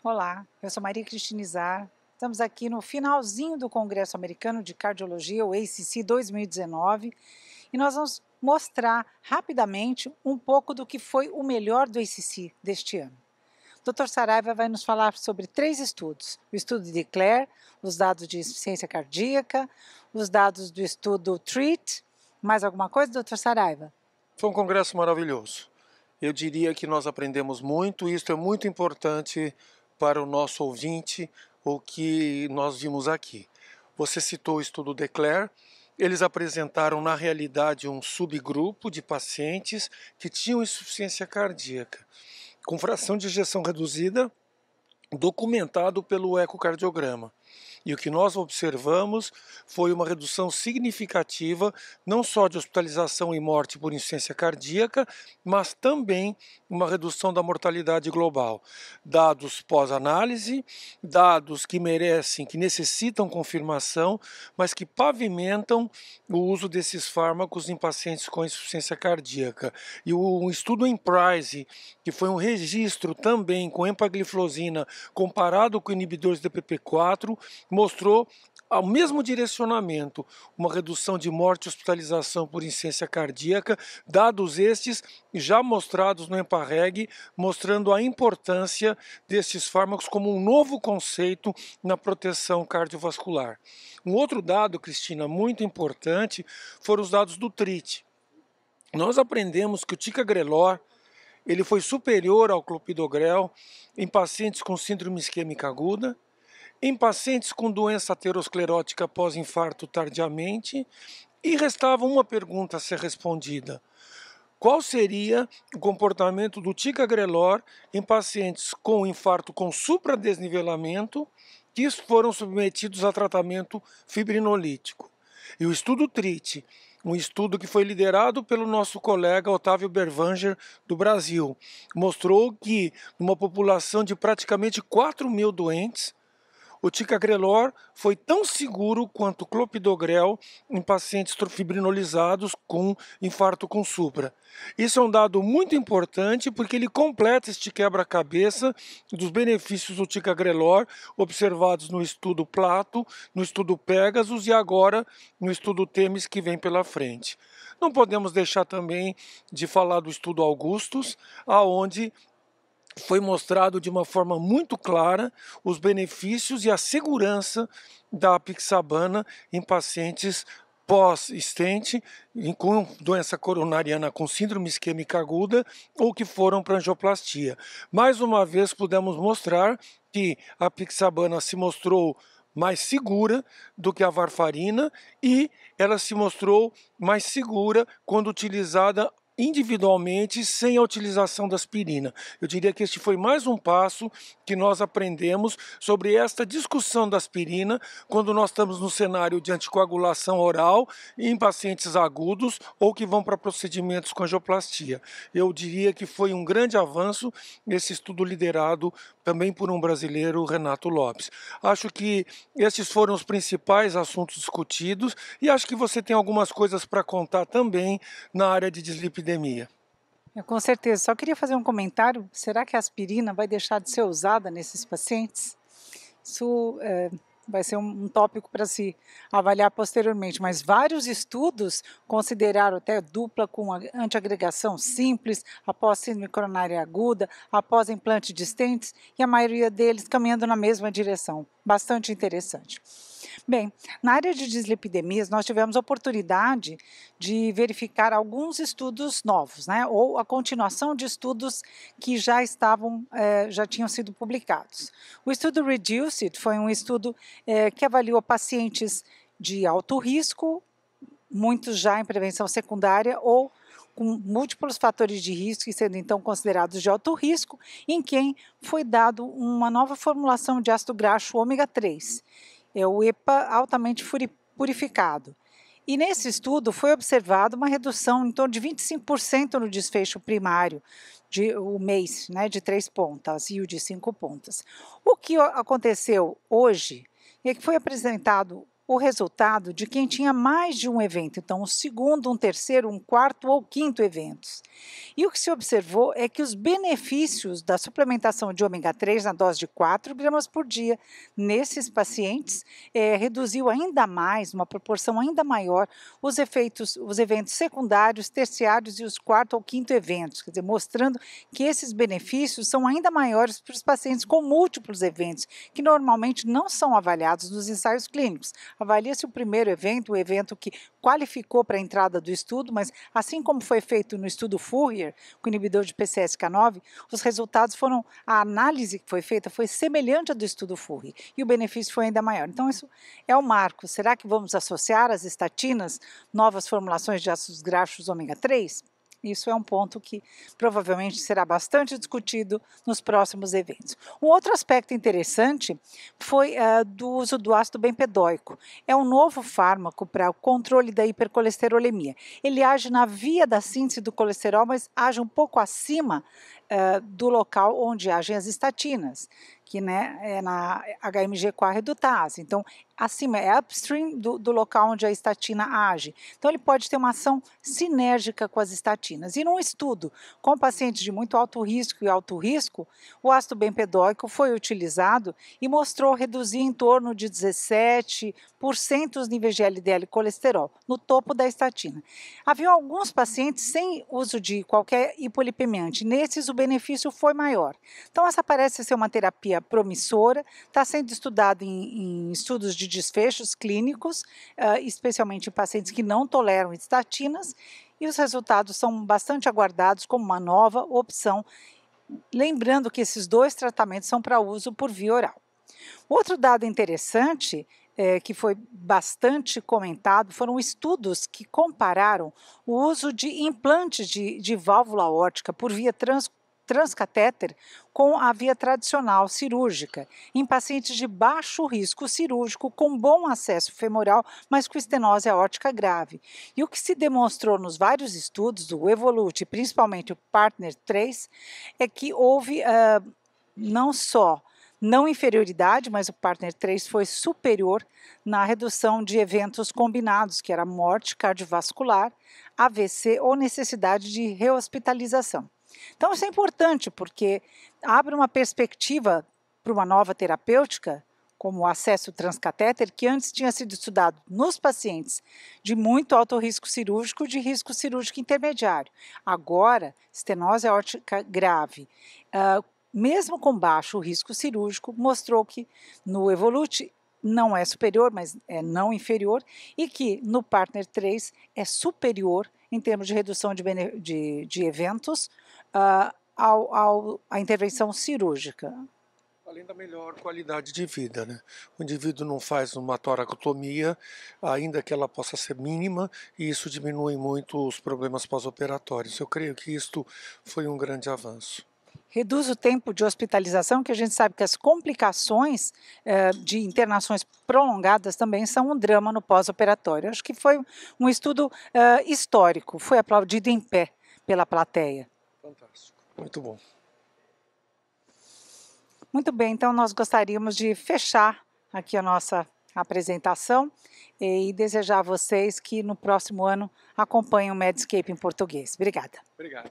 Olá, eu sou Maria Cristina Izar. Estamos aqui no finalzinho do Congresso Americano de Cardiologia, o ACC 2019, e nós vamos mostrar rapidamente um pouco do que foi o melhor do ACC deste ano. O Dr. Saraiva vai nos falar sobre 3 estudos: o estudo de Declare, os dados de insuficiência cardíaca, os dados do estudo TREAT. Mais alguma coisa, Dr. Saraiva? Foi um congresso maravilhoso. Eu diria que nós aprendemos muito, e isso é muito importante para o nosso ouvinte, o que nós vimos aqui. Você citou o estudo Declare. Eles apresentaram, na realidade, um subgrupo de pacientes que tinham insuficiência cardíaca, com fração de ejeção reduzida, documentado pelo ecocardiograma. E o que nós observamos foi uma redução significativa, não só de hospitalização e morte por insuficiência cardíaca, mas também uma redução da mortalidade global. Dados pós-análise, dados que merecem, que necessitam confirmação, mas que pavimentam o uso desses fármacos em pacientes com insuficiência cardíaca. E o estudo EMPRISE, que foi um registro também com empagliflozina comparado com inibidores de DPP-4, mostrou ao mesmo direcionamento, uma redução de morte e hospitalização por insuficiência cardíaca, dados estes já mostrados no EMPA-REG, mostrando a importância desses fármacos como um novo conceito na proteção cardiovascular. Um outro dado, Cristina, muito importante, foram os dados do TREAT. Nós aprendemos que o ticagrelor ele foi superior ao clopidogrel em pacientes com síndrome isquêmica aguda, em pacientes com doença aterosclerótica pós-infarto tardiamente, e restava uma pergunta a ser respondida: qual seria o comportamento do ticagrelor em pacientes com infarto com supradesnivelamento que foram submetidos a tratamento fibrinolítico? E o estudo TREAT, um estudo que foi liderado pelo nosso colega Otávio Berwanger, do Brasil, mostrou que numa população de praticamente 4.000 doentes, o ticagrelor foi tão seguro quanto o clopidogrel em pacientes fibrinolizados com infarto com supra. Isso é um dado muito importante porque ele completa este quebra-cabeça dos benefícios do ticagrelor observados no estudo Plato, no estudo Pegasus e agora no estudo Themis que vem pela frente. Não podemos deixar também de falar do estudo Augustus, aonde foi mostrado de uma forma muito clara os benefícios e a segurança da apixabana em pacientes pós-stent, com doença coronariana com síndrome isquêmica aguda ou que foram para angioplastia. Mais uma vez pudemos mostrar que a apixabana se mostrou mais segura do que a varfarina e ela se mostrou mais segura quando utilizada individualmente, sem a utilização da aspirina. Eu diria que este foi mais um passo que nós aprendemos sobre esta discussão da aspirina quando nós estamos no cenário de anticoagulação oral em pacientes agudos ou que vão para procedimentos com angioplastia. Eu diria que foi um grande avanço esse estudo liderado também por um brasileiro, Renato Lopes. Acho que esses foram os principais assuntos discutidos e acho que você tem algumas coisas para contar também na área de dislipidemia. Com certeza. Só queria fazer um comentário. Será que a aspirina vai deixar de ser usada nesses pacientes? Isso vai ser um tópico para se avaliar posteriormente, mas vários estudos consideraram até dupla com antiagregação simples, após síndrome coronária aguda, após implante de stents, e a maioria deles caminhando na mesma direção. Bastante interessante. Bem, na área de dislipidemias, nós tivemos a oportunidade de verificar alguns estudos novos, né? Ou a continuação de estudos que já tinham sido publicados. O estudo REDUCE-IT foi um estudo que avaliou pacientes de alto risco, muitos já em prevenção secundária ou com múltiplos fatores de risco, sendo então considerados de alto risco, em quem foi dado uma nova formulação de ácido graxo ômega 3. É o EPA altamente purificado. E nesse estudo foi observado uma redução em torno de 25% no desfecho primário, o MACE, né, de 3 pontas e o de 5 pontas. O que aconteceu hoje é que foi apresentado o resultado de quem tinha mais de um evento, então um segundo, um terceiro, um quarto ou quinto eventos. E o que se observou é que os benefícios da suplementação de ômega 3 na dose de 4 gramas por dia nesses pacientes reduziu ainda mais, uma proporção ainda maior, os eventos secundários, terciários e os quarto ou quinto eventos, quer dizer, mostrando que esses benefícios são ainda maiores para os pacientes com múltiplos eventos, que normalmente não são avaliados nos ensaios clínicos. Avalia-se o primeiro evento, o evento que qualificou para a entrada do estudo, mas assim como foi feito no estudo Fourier, com o inibidor de PCSK9, os resultados a análise que foi feita foi semelhante à do estudo Fourier, e o benefício foi ainda maior. Então isso é o marco. Será que vamos associar às estatinas novas formulações de ácidos graxos ômega 3? Isso é um ponto que provavelmente será bastante discutido nos próximos eventos. Um outro aspecto interessante foi do uso do ácido bempedóico. É um novo fármaco para o controle da hipercolesterolemia. Ele age na via da síntese do colesterol, mas age um pouco acima do local onde agem as estatinas, que é na HMG-CoA redutase. Então, acima é upstream do local onde a estatina age. Então, ele pode ter uma ação sinérgica com as estatinas. E num estudo com pacientes de muito alto risco e alto risco, o ácido bempedóico foi utilizado e mostrou reduzir em torno de 17% os níveis de LDL e colesterol, no topo da estatina. Havia alguns pacientes sem uso de qualquer hipolipemiante. Nesses, o benefício foi maior. Então, essa parece ser uma terapia promissora, está sendo estudado em estudos de desfechos clínicos, especialmente em pacientes que não toleram estatinas, e os resultados são bastante aguardados como uma nova opção, lembrando que esses dois tratamentos são para uso por via oral. Outro dado interessante que foi bastante comentado, foram estudos que compararam o uso de implantes de válvula aórtica por via transcatéter com a via tradicional cirúrgica, em pacientes de baixo risco cirúrgico com bom acesso femoral, mas com estenose aórtica grave. E o que se demonstrou nos vários estudos do Evolute, principalmente o Partner 3, é que houve não só não inferioridade, mas o Partner 3 foi superior na redução de eventos combinados, que era morte cardiovascular, AVC ou necessidade de rehospitalização. Então isso é importante porque abre uma perspectiva para uma nova terapêutica, como o acesso transcatéter, que antes tinha sido estudado nos pacientes de muito alto risco cirúrgico, de risco cirúrgico intermediário. Agora, estenose aórtica grave, mesmo com baixo risco cirúrgico, mostrou que no Evolute não é superior, mas é não inferior, e que no Partner 3 é superior em termos de redução de eventos à intervenção cirúrgica. Além da melhor qualidade de vida, né? O indivíduo não faz uma toracotomia, ainda que ela possa ser mínima, e isso diminui muito os problemas pós-operatórios. Eu creio que isto foi um grande avanço. Reduz o tempo de hospitalização, que a gente sabe que as complicações de internações prolongadas também são um drama no pós-operatório. Acho que foi um estudo histórico, foi aplaudido em pé pela plateia. Fantástico, muito bom. Muito bem, então nós gostaríamos de fechar aqui a nossa apresentação e desejar a vocês que no próximo ano acompanhem o Medscape em português. Obrigada. Obrigado.